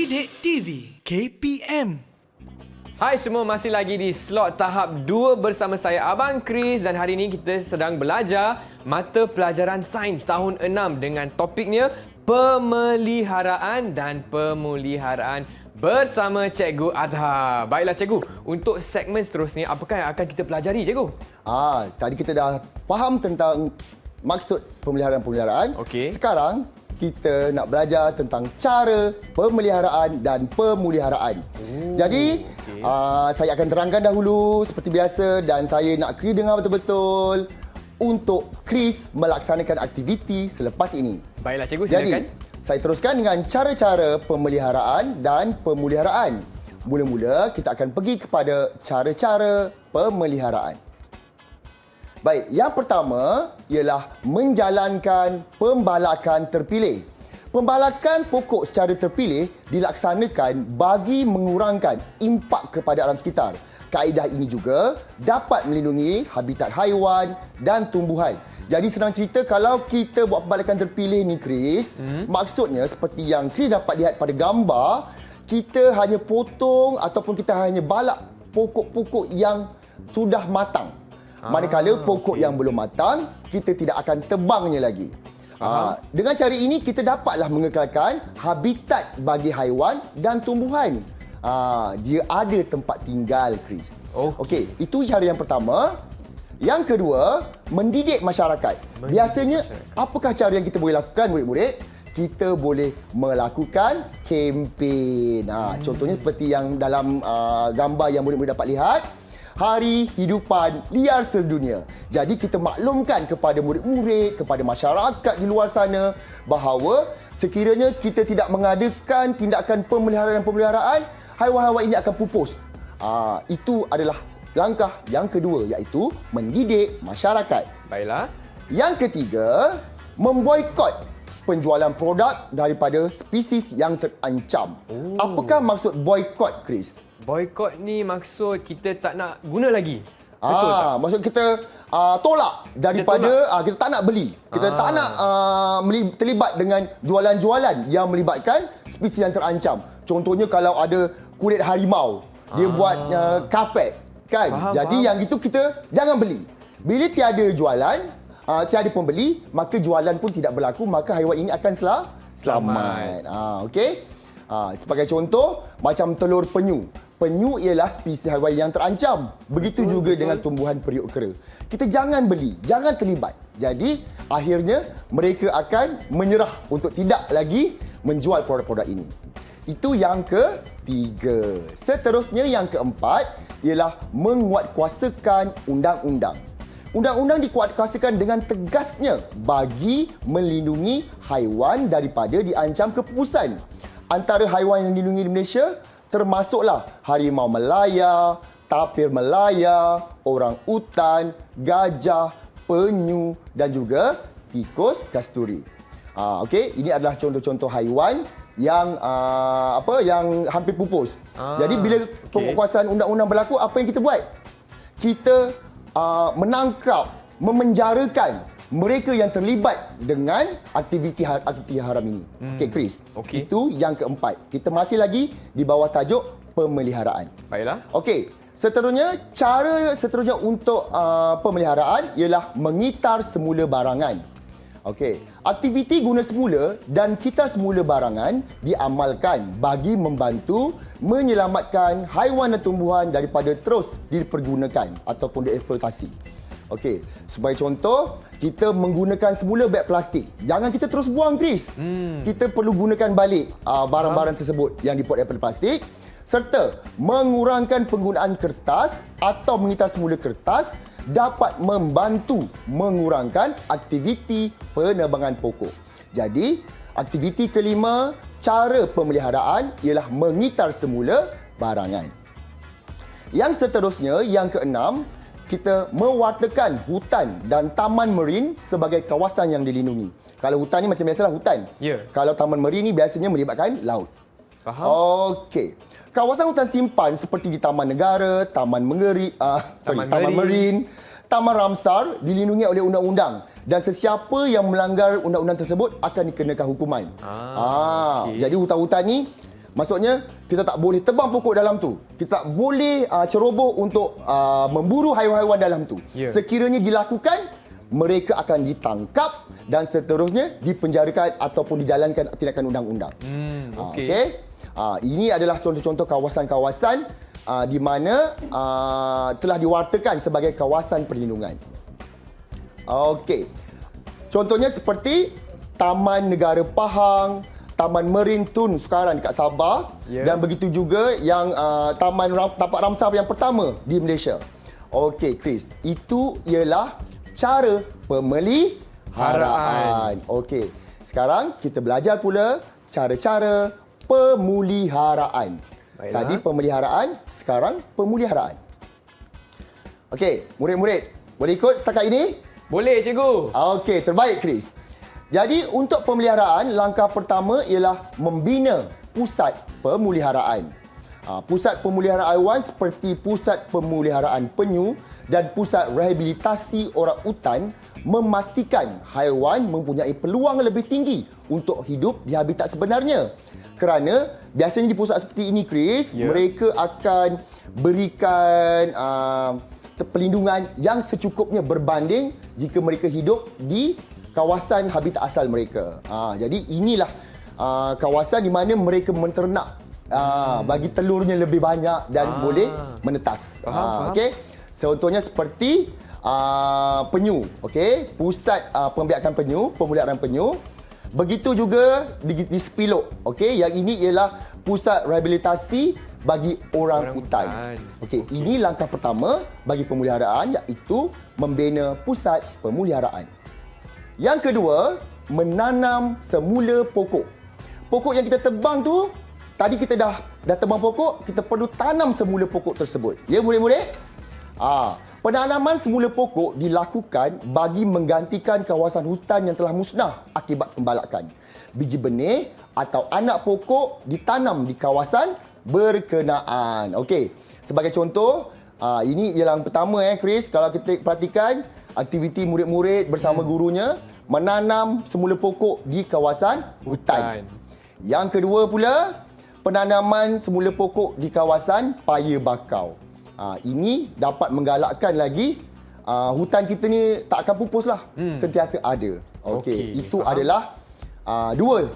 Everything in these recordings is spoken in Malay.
Didik TV KPM. Hai semua, masih lagi di slot tahap 2 bersama saya Abang Chris dan hari ini kita sedang belajar mata pelajaran sains tahun 6 dengan topiknya pemeliharaan dan pemuliharaan bersama Cikgu Adha. Baiklah Cikgu, untuk segmen seterusnya apakah yang akan kita pelajari Cikgu? Tadi kita dah faham tentang maksud pemeliharaan. Okey. Sekarang kita nak belajar tentang cara pemeliharaan dan pemuliharaan. Jadi, saya akan terangkan dahulu seperti biasa dan saya nak Chris dengar betul-betul untuk Chris melaksanakan aktiviti selepas ini. Baiklah Cikgu, silakan. Jadi, saya teruskan dengan cara-cara pemeliharaan dan pemuliharaan. Mula-mula kita akan pergi kepada cara-cara pemeliharaan. Baik, yang pertama ialah menjalankan pembalakan terpilih. Pembalakan pokok secara terpilih dilaksanakan bagi mengurangkan impak kepada alam sekitar. Kaedah ini juga dapat melindungi habitat haiwan dan tumbuhan. Jadi senang cerita, kalau kita buat pembalakan terpilih ni Chris, maksudnya seperti yang Chris dapat lihat pada gambar, kita hanya potong ataupun kita hanya balak pokok-pokok yang sudah matang. Manakala pokok yang belum matang, kita tidak akan tebangnya lagi. Dengan cara ini, kita dapatlah mengekalkan habitat bagi haiwan dan tumbuhan. Dia ada tempat tinggal, Chris. Okey, itu cara yang pertama. Yang kedua, mendidik masyarakat. Biasanya, apakah cara yang kita boleh lakukan, murid-murid? Kita boleh melakukan kempen. Contohnya seperti yang dalam gambar yang murid-murid dapat lihat. Hari Hidupan Liar Sedunia. Jadi kita maklumkan kepada murid-murid, kepada masyarakat di luar sana bahawa sekiranya kita tidak mengadakan tindakan pemeliharaan dan pemeliharaan, haiwan-haiwan ini akan pupus. Itu adalah langkah yang kedua, iaitu mendidik masyarakat. Baiklah. Yang ketiga, memboikot penjualan produk daripada spesies yang terancam. Apakah maksud boikot, Chris? Boikot ni maksud kita tak nak guna lagi. Betul tak? Maksud kita tolak daripada kita tak nak beli. Kita tak nak terlibat dengan jualan-jualan yang melibatkan spesies yang terancam. Contohnya kalau ada kulit harimau, dia buat karpet kan. Jadi yang itu kita jangan beli. Bila tiada jualan, tiada pembeli, maka jualan pun tidak berlaku, maka haiwan ini akan selamat. Okey. Sebagai contoh, macam telur penyu. Penyu ialah spesies haiwan yang terancam. Begitu juga dengan tumbuhan periuk kera. Kita jangan beli, jangan terlibat. Jadi, akhirnya mereka akan menyerah untuk tidak lagi menjual produk-produk ini. Itu yang ketiga. Seterusnya yang keempat ialah menguatkuasakan undang-undang. Undang-undang dikuatkuasakan dengan tegasnya bagi melindungi haiwan daripada diancam kepupusan. Antara haiwan yang dilindungi di Malaysia termasuklah harimau Melaya, tapir Melaya, orang utan, gajah, penyu dan juga tikus kasturi. Okey, ini adalah contoh-contoh haiwan yang yang hampir pupus. Jadi bila penguatkuasaan undang-undang berlaku, apa yang kita buat? Kita menangkap, memenjarakan mereka yang terlibat dengan aktiviti haram ini. Okey, Chris. Itu yang keempat. Kita masih lagi di bawah tajuk pemeliharaan. Baiklah. Okey, cara seterusnya untuk pemeliharaan ialah mengitar semula barangan. Okey, aktiviti guna semula dan kitar semula barangan diamalkan bagi membantu menyelamatkan haiwan dan tumbuhan daripada terus dipergunakan ataupun dieksploitasi. Okey, sebagai contoh, kita menggunakan semula beg plastik. Jangan kita terus buang, Chris. Kita perlu gunakan balik barang-barang tersebut yang dibuat daripada plastik, serta mengurangkan penggunaan kertas atau mengitar semula kertas dapat membantu mengurangkan aktiviti penebangan pokok. Jadi, aktiviti kelima, cara pemeliharaan ialah mengitar semula barangan. Yang seterusnya, yang keenam, kita mewartakan hutan dan taman marin sebagai kawasan yang dilindungi. Kalau hutan ni macam biasalah hutan. Ya. Kalau taman marin ni biasanya melibatkan laut. Faham? Okey. Kawasan hutan simpan seperti di Taman Negara, Taman Marin, Taman Ramsar dilindungi oleh undang-undang dan sesiapa yang melanggar undang-undang tersebut akan dikenakan hukuman. Okay. Jadi hutan-hutan ni Maksudnya kita tak boleh tebang pokok dalam tu. Kita tak boleh ceroboh untuk memburu haiwan-haiwan dalam tu. Ya. Sekiranya dilakukan, mereka akan ditangkap dan seterusnya dipenjarakan ataupun dijalankan tindakan undang-undang. okey. Okey. Ini adalah contoh-contoh kawasan-kawasan di mana telah diwartakan sebagai kawasan perlindungan. Okey. Contohnya seperti Taman Negara Pahang, Taman Marine Tun sekarang dekat Sabah, dan begitu juga yang Taman Tapak Ramsar yang pertama di Malaysia. Okey, Chris, itu ialah cara pemeliharaan. Okey. Sekarang kita belajar pula cara-cara pemeliharaan. Baiklah. Tadi pemeliharaan, sekarang pemuliharaan. Okey, murid-murid, boleh ikut setakat ini? Boleh, cikgu. Okey, terbaik, Chris. Jadi untuk pemeliharaan, langkah pertama ialah membina pusat pemeliharaan. Pusat pemeliharaan haiwan seperti pusat pemeliharaan penyu dan pusat rehabilitasi orang utan memastikan haiwan mempunyai peluang lebih tinggi untuk hidup di habitat sebenarnya. Kerana biasanya di pusat seperti ini, Chris, mereka akan berikan perlindungan yang secukupnya berbanding jika mereka hidup di kawasan habitat asal mereka. Jadi inilah kawasan di mana mereka menternak bagi telurnya lebih banyak dan boleh menetas. Faham. Okey. Contohnya seperti penyu, okey, pusat pembiakan penyu, pemeliharaan penyu. Begitu juga di Sepilok, okey, yang ini ialah pusat rehabilitasi bagi orang utan. Okey, ini langkah pertama bagi pemeliharaan, iaitu membina pusat pemeliharaan. Yang kedua, menanam semula pokok. Pokok yang kita tebang tu, tadi kita dah tebang pokok, kita perlu tanam semula pokok tersebut. Ya, murid-murid? Penanaman semula pokok dilakukan bagi menggantikan kawasan hutan yang telah musnah akibat pembalakan. Biji benih atau anak pokok ditanam di kawasan berkenaan. Okey, sebagai contoh, ini ialah yang pertama, Chris. Kalau kita perhatikan, aktiviti murid-murid bersama gurunya menanam semula pokok di kawasan hutan. Yang kedua pula, penanaman semula pokok di kawasan paya bakau. Ini dapat menggalakkan lagi hutan kita ni tak akan pupuslah, sentiasa ada. Okey, itu faham. adalah dua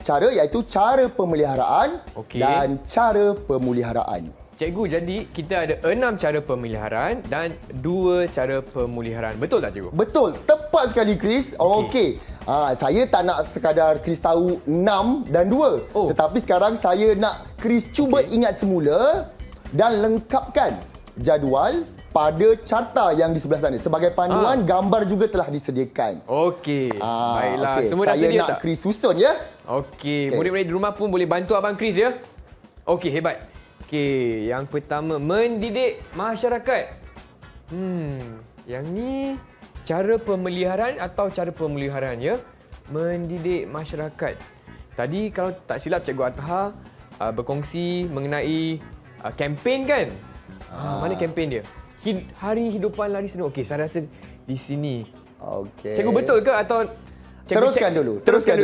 cara, iaitu cara pemeliharaan dan cara pemuliharaan. Cikgu, jadi kita ada 6 cara pemeliharaan dan 2 cara pemuliharaan. Betul tak, cikgu? Betul, tepat sekali, Chris. Okey. Saya tak nak sekadar Chris tahu 6 dan 2. Tetapi sekarang saya nak Chris cuba ingat semula dan lengkapkan jadual pada carta yang di sebelah sana. Sebagai panduan, gambar juga telah disediakan. Okey. Baiklah. Okey. Semua dah saya sedia nak tak? Chris susun, ya. Okey. Murid-murid di rumah pun boleh bantu Abang Chris, ya? Okey, hebat. Okey, yang pertama, mendidik masyarakat. Yang ni cara pemeliharaan atau cara pemeliharaan, ya? Mendidik masyarakat. Tadi kalau tak silap Cikgu Ataha berkongsi mengenai kempen, kan? Mana kempen dia? Hari Hidupan Lari Sendu. Okey, saya rasa di sini. Okey. Cikgu, betul ke atau Teruskan dulu. Teruskan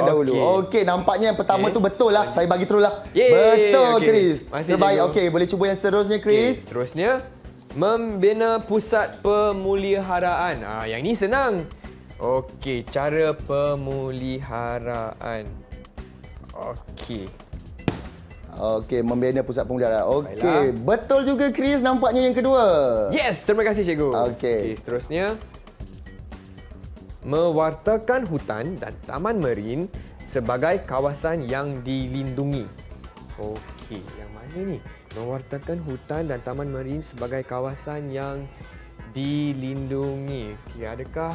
dahulu. Okey, nampaknya yang pertama tu betul lah. Saya bagi terus lah. Betul, Chris. Terbaik. Okey, boleh cuba yang seterusnya, Chris. Seterusnya, membina pusat pemeliharaan. Yang ni senang. Okey, cara pemeliharaan. Okey. Okey, membina pusat pemeliharaan. Okey, betul juga, Chris. Nampaknya yang kedua. Yes, terima kasih, cikgu. Okey. Seterusnya, mewartakan hutan dan taman marin sebagai kawasan yang dilindungi. Okey, yang mana ni? Mewartakan hutan dan taman marin sebagai kawasan yang dilindungi. Okey, adakah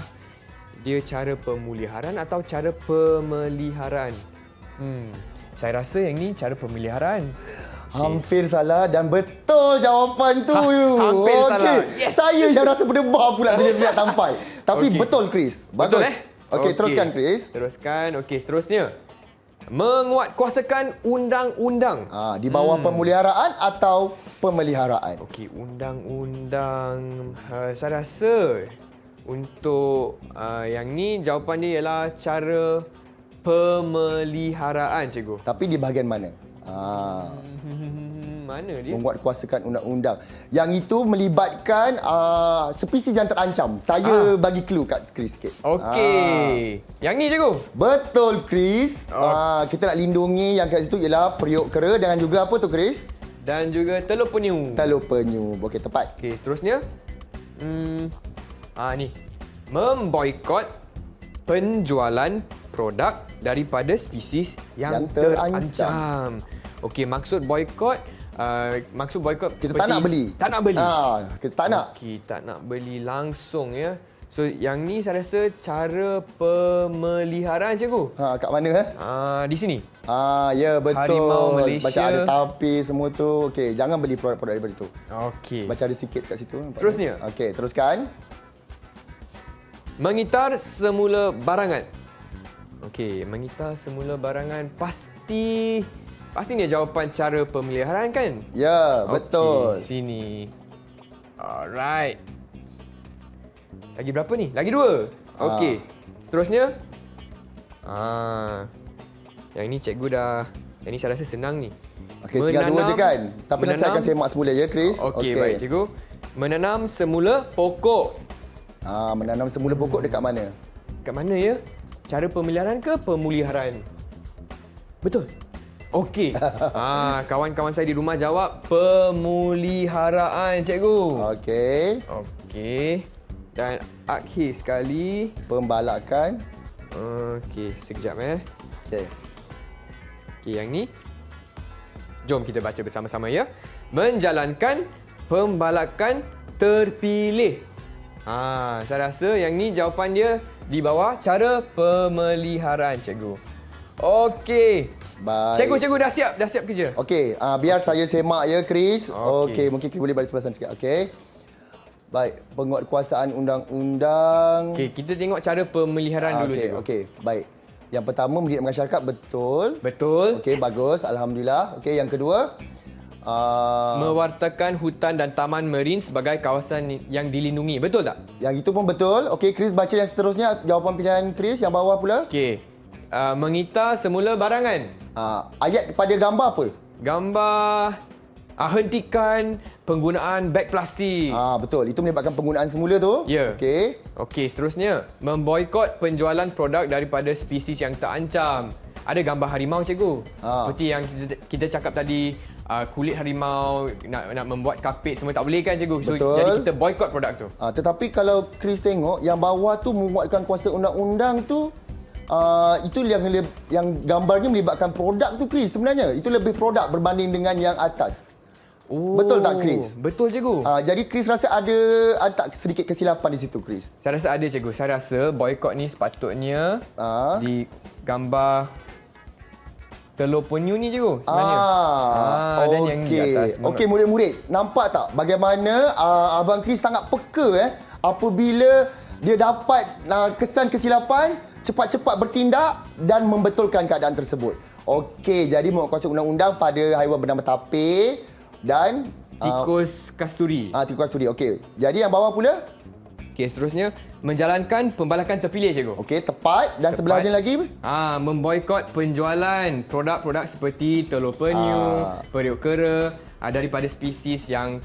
dia cara pemuliharaan atau cara pemeliharaan? Saya rasa yang ni cara pemeliharaan. Hampir salah dan betul jawapan tu. Hampir salah. Yes. Saya yang rasa berdebar pula bila lihat tampai. Tapi betul, Chris. Bagus. Betul, Okey, teruskan, Chris. Teruskan. Okey, seterusnya. Menguatkuasakan undang-undang. Di bawah pemeliharaan atau pemeliharaan? Okey, undang-undang. Saya rasa untuk yang ni jawapan dia ialah cara pemeliharaan, cikgu. Tapi di bahagian mana? Mana dia? Menguatkuasakan undang-undang. Yang itu melibatkan spesies yang terancam. Saya bagi clue kat Chris sikit. Okey. Yang ni, cikgu. Betul, Chris. Kita nak lindungi yang kat situ ialah periuk kera dengan juga apa tu, Chris? Dan juga telur penyu. Telur penyu. Okey, tepat. Okey, seterusnya. Ni. Memboikot penjualan produk daripada spesies yang terancam. Okey, maksud boikot Kita tak nak beli. Tak nak beli. Kita tak nak. Okey, tak nak beli langsung ya. So yang ni saya rasa cara pemeliharaan, cikgu. Kat mana? Di sini. Ya, betul. Harimau Malaysia. Macam ada tapis semua tu. Okey, jangan beli produk-produk daripada tu. Okey. Macam ada sikit kat situ. Terusnya. Okey, teruskan. Mengitar semula barangan. Okey, mengitar semula barangan pasti ni jawapan cara pemeliharaan kan? Ya, betul. Okey, sini. Alright. Lagi berapa ni? Lagi 2. Okey. Seterusnya. Yang ni cikgu dah. Yang ni saya rasa senang ni. Okey, tinggal 2 je kan? Tapi nanti saya akan semak semula ya, Chris. Okey, baik cikgu. Menanam semula pokok. Menanam semula pokok dekat mana? Kat mana ya? Cara pemeliharaan ke pemeliharaan? Betul. Okey. Kawan-kawan saya di rumah jawab pemeliharaan, cikgu. Okey. Okey. Dan akhir sekali. Pembalakan. Okey, sekejap Okey. Okey, yang ni. Jom kita baca bersama-sama ya. Menjalankan pembalakan terpilih. Saya rasa yang ni jawapan dia di bawah cara pemeliharaan, cikgu. Okey. Baik. Cikgu dah siap kerja. Okey, biar saya semak ya, Chris. Okey, mungkin kita boleh balik sebelah sana sikit. Okey. Baik, penguatkuasaan undang-undang. Okey, kita tengok cara pemeliharaan dulu, cikgu. Okey, baik. Yang pertama, mendidik masyarakat, betul. Betul. Okey, bagus. Alhamdulillah. Okey, yang kedua. Mewartakan hutan dan taman marin sebagai kawasan yang dilindungi. Betul tak? Yang itu pun betul. Okey, Chris baca yang seterusnya. Jawapan pilihan Chris yang bawah pula. Okey. Mengitar semula barangan. Ayat pada gambar apa? Gambar hentikan penggunaan beg plastik. Betul. Itu menyebabkan penggunaan semula tu. Ya. Okey. Okey, seterusnya. Memboikot penjualan produk daripada spesies yang terancam. Ada gambar harimau, cikgu. Seperti yang kita cakap tadi, kulit harimau, nak membuat kapit semua tak boleh kan, cikgu? So, betul. Jadi kita boikot produk tu. Tetapi kalau Chris tengok, yang bawah tu menguatkan kuasa undang-undang tu, itu yang gambarnya melibatkan produk tu, Chris, sebenarnya. Itu lebih produk berbanding dengan yang atas. Betul tak, Chris? Betul, cikgu. Jadi Chris rasa ada tak sedikit kesilapan di situ, Chris? Saya rasa ada, cikgu. Saya rasa boikot ni sepatutnya di gambar telur penyu ni, cikgu. Sebenarnya. Dan yang di atas. Okey, murid-murid. Nampak tak bagaimana Abang Chris sangat peka apabila dia dapat kesan kesilapan, cepat-cepat bertindak dan membetulkan keadaan tersebut. Okey, jadi menguatkuasai undang-undang pada haiwan bernama tapir dan tikus kasturi. Tikus kasturi. Okey. Jadi yang bawah pula? Okey, seterusnya menjalankan pembalakan terpilih, cikgu. Okey, tepat. Dan sebelahnya lagi? Memboikot penjualan produk-produk seperti telur penyu, periuk kera daripada spesies yang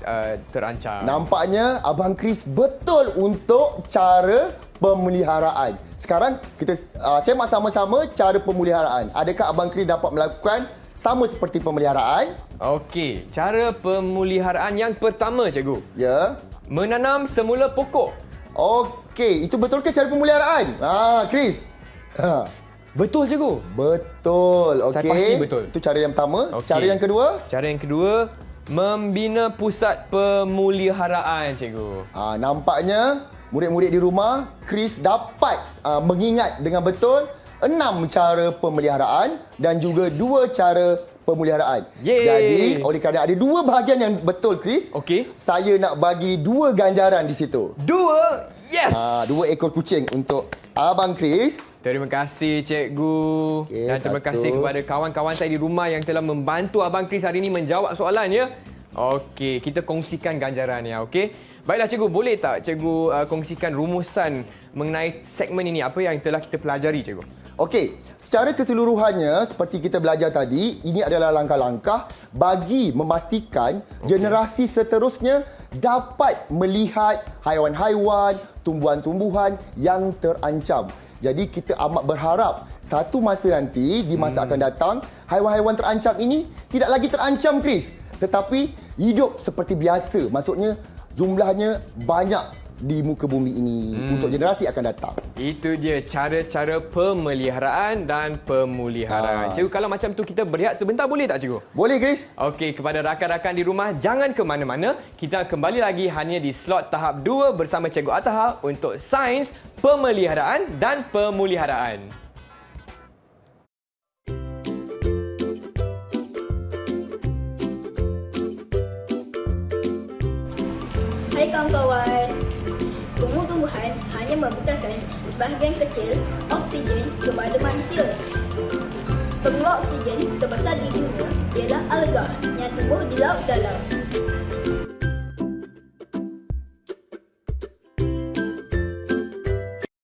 terancam. Nampaknya Abang Chris betul untuk cara pemeliharaan. Sekarang kita semak sama-sama cara pemeliharaan. Adakah Abang Chris dapat melakukan sama seperti pemeliharaan? Okey, cara pemeliharaan yang pertama, cikgu. Ya. Menanam semula pokok. Okey, itu betul ke cara pemeliharaan? Chris. Betul, cikgu. Betul. Okey. Saya pasti betul. Itu cara yang pertama. Okay. Cara yang kedua? Cara yang kedua, membina pusat pemeliharaan, cikgu. Nampaknya murid-murid di rumah, Chris dapat mengingat dengan betul 6 cara pemeliharaan dan juga 2 cara pemeliharaan. Yeay. Jadi, oleh kerana ada 2 bahagian yang betul, Chris, Okey. saya nak bagi 2 ganjaran di situ. 2. Yes. 2 ekor kucing untuk Abang Chris. Terima kasih, cikgu. Okey, Dan terima 1. kasih kepada kawan-kawan saya di rumah yang telah membantu Abang Chris hari ini menjawab soalan ya. Okey, kita kongsikan ganjaran ya, okey. Baiklah cikgu, boleh tak cikgu kongsikan rumusan mengenai segmen ini, apa yang telah kita pelajari cikgu? Okey, secara keseluruhannya seperti kita belajar tadi, ini adalah langkah-langkah bagi memastikan generasi seterusnya dapat melihat haiwan-haiwan, tumbuhan-tumbuhan yang terancam. Jadi kita amat berharap satu masa nanti, di masa akan datang, haiwan-haiwan terancam ini tidak lagi terancam, Chris, tetapi hidup seperti biasa. Maksudnya jumlahnya banyak di muka bumi ini untuk generasi akan datang. Itu dia cara-cara pemeliharaan dan pemuliharaan. Cikgu, kalau macam tu kita berehat sebentar boleh tak cikgu? Boleh, Chris? Okey, kepada rakan-rakan di rumah, jangan ke mana-mana. Kita kembali lagi hanya di slot tahap 2 bersama Cikgu Ataha untuk sains, pemeliharaan dan pemuliharaan. Hai kawan-kawan, tumbuh-tumbuhan hanya membutuhkan sebahagian kecil oksigen kepada manusia. Pengeluar oksigen terbesar di dunia ialah alga yang tumbuh di laut dalam.